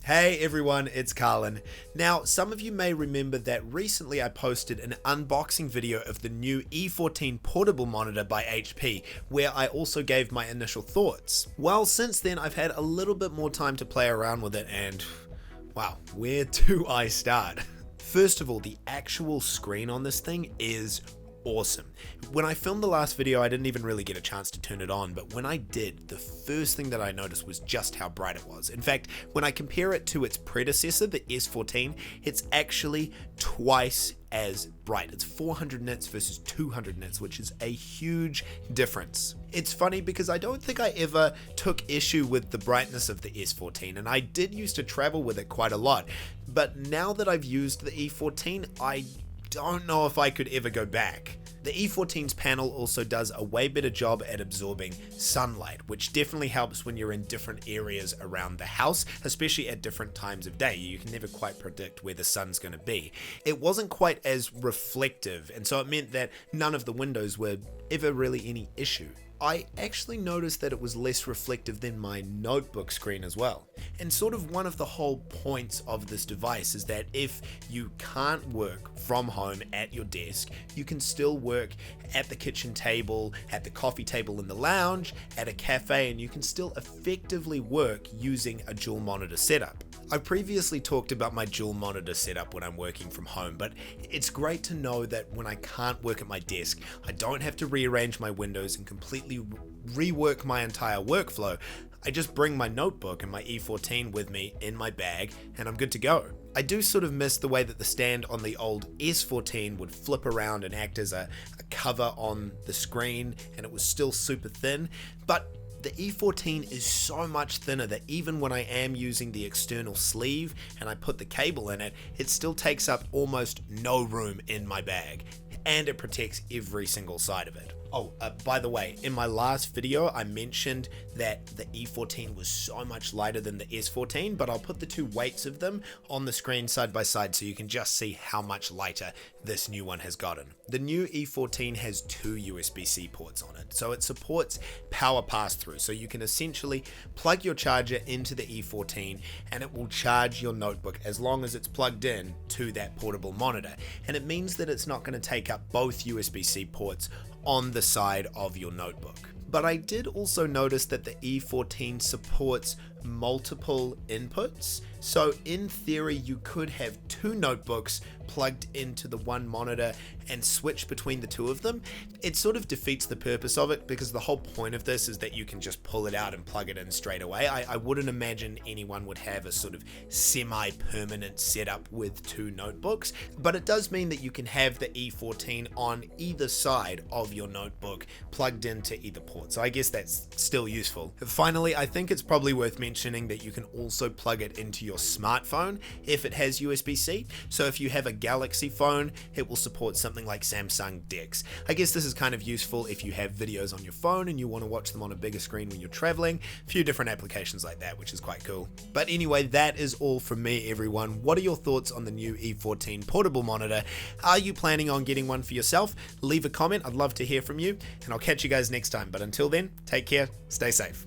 Hey everyone, it's Carlin. Now, some of you may remember that recently I posted an unboxing video of the new E14 Portable Monitor by HP, where I also gave my initial thoughts. Well, since then I've had a little bit more time to play around with it and, wow, where do I start? First of all, the actual screen on this thing is awesome. When I filmed the last video, I didn't even really get a chance to turn it on, but when I did, the first thing that I noticed was just how bright it was. In fact, when I compare it to its predecessor, the S14, it's actually twice as bright. It's 400 nits versus 200 nits, which is a huge difference. It's funny because I don't think I ever took issue with the brightness of the S14, and I did used to travel with it quite a lot, but now that I've used the E14, I don't know if I could ever go back. The E14's panel also does a way better job at absorbing sunlight, which definitely helps when you're in different areas around the house, especially at different times of day. You can never quite predict where the sun's going to be. It wasn't quite as reflective, and so it meant that none of the windows were ever really any issue. I actually noticed that it was less reflective than my notebook screen as well. And sort of one of the whole points of this device is that if you can't work from home at your desk, you can still work at the kitchen table, at the coffee table in the lounge, at a cafe, and you can still effectively work using a dual monitor setup. I previously talked about my dual monitor setup when I'm working from home, but it's great to know that when I can't work at my desk, I don't have to rearrange my windows and completely rework my entire workflow. I just bring my notebook and my E14 with me in my bag and I'm good to go. I do sort of miss the way that the stand on the old S14 would flip around and act as a cover on the screen, and it was still super thin, but the E14 is so much thinner that even when I am using the external sleeve and I put the cable in it, it still takes up almost no room in my bag, and it protects every single side of it. Oh, by the way, in my last video, I mentioned that the E14 was so much lighter than the S14, but I'll put the two weights of them on the screen side by side so you can just see how much lighter this new one has gotten. The new E14 has two USB-C ports on it, so it supports power pass-through, so you can essentially plug your charger into the E14 and it will charge your notebook as long as it's plugged in to that portable monitor, and it means that it's not going to take up both USB-C ports on the side of your notebook. But I did also notice that the E14 supports multiple inputs, so in theory you could have two notebooks plugged into the one monitor and switch between the two of them. It sort of defeats the purpose of it because the whole point of this is that you can just pull it out and plug it in straight away. I wouldn't imagine anyone would have a sort of semi-permanent setup with two notebooks, but it does mean that you can have the E14 on either side of your notebook plugged into either port, so I guess that's still useful. Finally, I think it's probably worth mentioning that you can also plug it into your smartphone if it has USB-C. So if you have a Galaxy phone, it will support something like Samsung DeX. I guess this is kind of useful if you have videos on your phone and you want to watch them on a bigger screen when you're traveling. A few different applications like that, which is quite cool. But anyway, that is all from me, everyone. What are your thoughts on the new E14 portable monitor? Are you planning on getting one for yourself? Leave a comment, I'd love to hear from you, and I'll catch you guys next time. But until then, take care, stay safe.